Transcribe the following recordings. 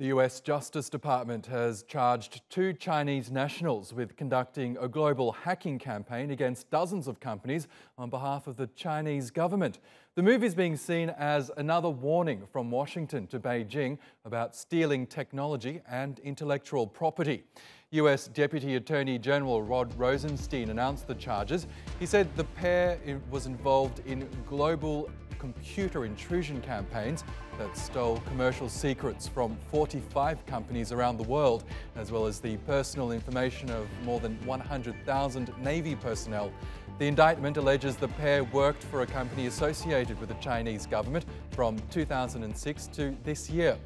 The US Justice Department has charged two Chinese nationals with conducting a global hacking campaign against dozens of companies on behalf of the Chinese government. The move is being seen as another warning from Washington to Beijing about stealing technology and intellectual property. US Deputy Attorney General Rod Rosenstein announced the charges. He said the pair was involved in global computer intrusion campaigns that stole commercial secrets from 45 companies around the world, as well as the personal information of more than 100,000 Navy personnel. The indictment alleges the pair worked for a company associated with the Chinese government from 2006 to this year.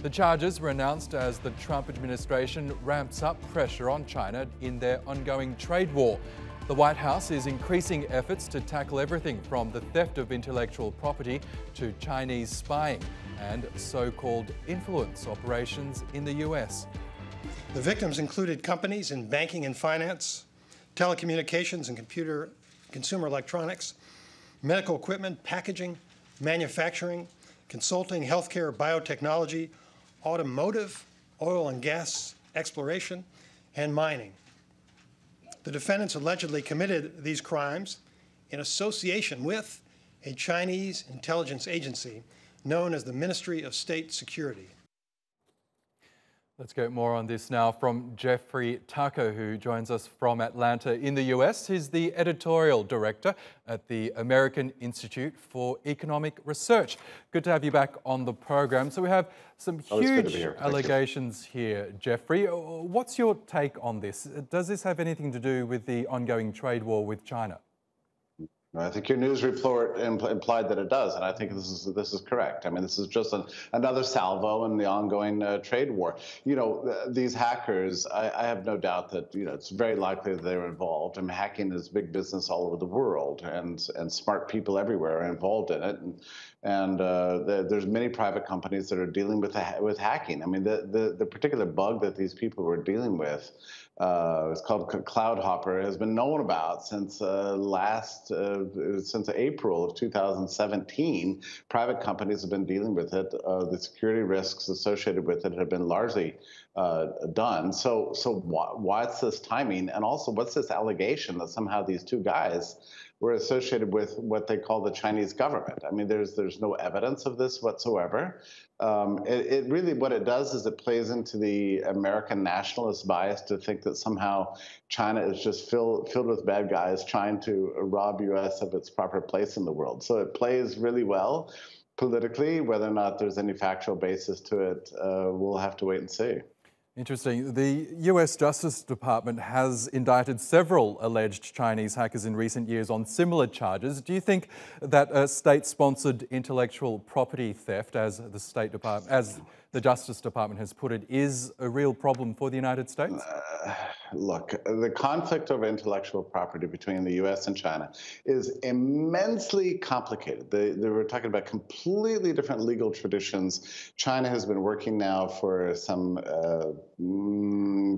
The charges were announced as the Trump administration ramps up pressure on China in their ongoing trade war. The White House is increasing efforts to tackle everything from the theft of intellectual property to Chinese spying and so-called influence operations in the US. The victims included companies in banking and finance, telecommunications and consumer electronics, medical equipment, packaging, manufacturing, consulting, healthcare, biotechnology, automotive, oil and gas exploration, and mining. The defendants allegedly committed these crimes in association with a Chinese intelligence agency known as the Ministry of State Security. Let's get more on this now from Jeffrey Tucker, who joins us from Atlanta in the US. He's the Editorial Director at the American Institute for Economic Research. Good to have you back on the program. So we have some huge allegations here, Jeffrey. What's your take on this? Does this have anything to do with the ongoing trade war with China? I think your news report implied that it does, and I think this is correct. I mean, this is just another salvo in the ongoing trade war. You know, these hackers, I have no doubt that, you know, it's very likely that they were involved. I mean, hacking is big business all over the world, and smart people everywhere are involved in it. And there's many private companies that are dealing with hacking. I mean, the particular bug that these people were dealing with, it's called Cloud Hopper, has been known about since since April of 2017. Private companies have been dealing with it. The security risks associated with it have been largely done. So what's this timing? And also, what's this allegation that somehow these two guys were associated with what they call the Chinese government? I mean, there's no evidence of this whatsoever. It really, what it does is it plays into the American nationalist bias to think that somehow China is just filled with bad guys trying to rob US of its proper place in the world. So it plays really well politically. Whether or not there's any factual basis to it, we'll have to wait and see. Interesting. The US Justice Department has indicted several alleged Chinese hackers in recent years on similar charges. Do you think that state-sponsored intellectual property theft, as the Justice Department has put it, is a real problem for the United States? Look, the conflict over intellectual property between the US and China is immensely complicated. We're talking about completely different legal traditions. China has been working now for some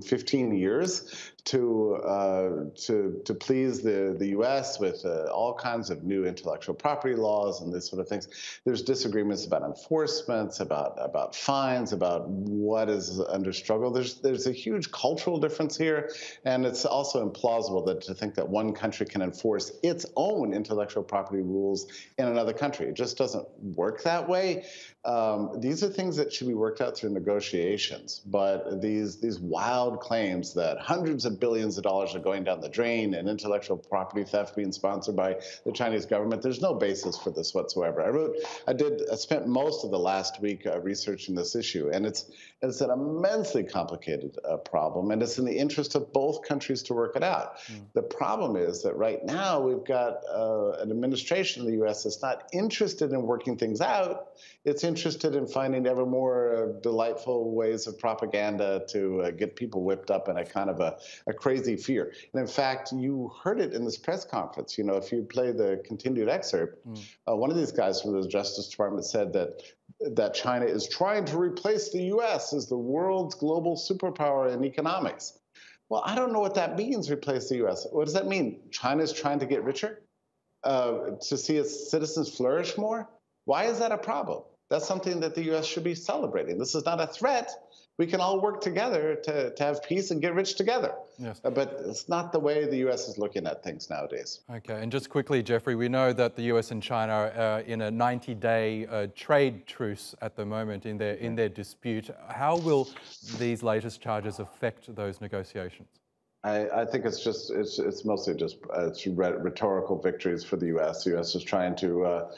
15 years to please the U.S. with all kinds of new intellectual property laws and this sort of things. There's disagreements about enforcements, about fines, about what is under struggle. There's a huge cultural difference here, and it's also implausible to think that one country can enforce its own intellectual property rules in another country. It just doesn't work that way. These are things that should be worked out through negotiations, but these wild claims that hundreds of billions of dollars are going down the drain and intellectual property theft being sponsored by the Chinese government, there's no basis for this whatsoever. I spent most of the last week researching this issue, and it's an immensely complicated problem, and it's in the interest of both countries to work it out. The problem is that right now we've got an administration in the U.S. that's not interested in working things out. It's interested in finding ever more delightful ways of propaganda to get people whipped up in a kind of a crazy fear. And in fact, you heard it in this press conference. You know, if you play the continued excerpt, one of these guys from the Justice Department said that China is trying to replace the U.S. as the world's global superpower in economics. Well, I don't know what that means, replace the U.S. What does that mean? China's trying to get richer? To see its citizens flourish more? Why is that a problem? that's something that the U.S. should be celebrating. This is not a threat. We can all work together to have peace and get rich together. Yes. But it's not the way the U.S. is looking at things nowadays. Okay, and just quickly, Jeffrey, we know that the US and China are in a 90-day trade truce at the moment in their dispute. How will these latest charges affect those negotiations? I think it's mostly just rhetorical victories for the U.S. The U.S. is trying to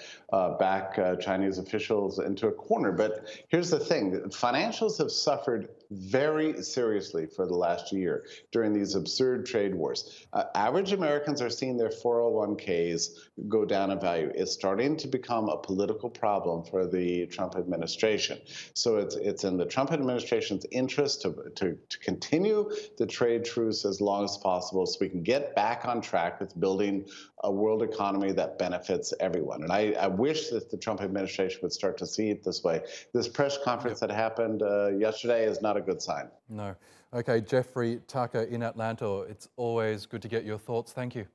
back Chinese officials into a corner. But here's the thing: financials have suffered very seriously for the last year during these absurd trade wars. Average Americans are seeing their 401ks go down in value. It's starting to become a political problem for the Trump administration. So it's in the Trump administration's interest to continue the trade truce as long as possible so we can get back on track with building a world economy that benefits everyone. And I wish that the Trump administration would start to see it this way. This press conference that happened yesterday is not a good sign. No. Okay, Jeffrey Tucker in Atlanta, it's always good to get your thoughts. Thank you.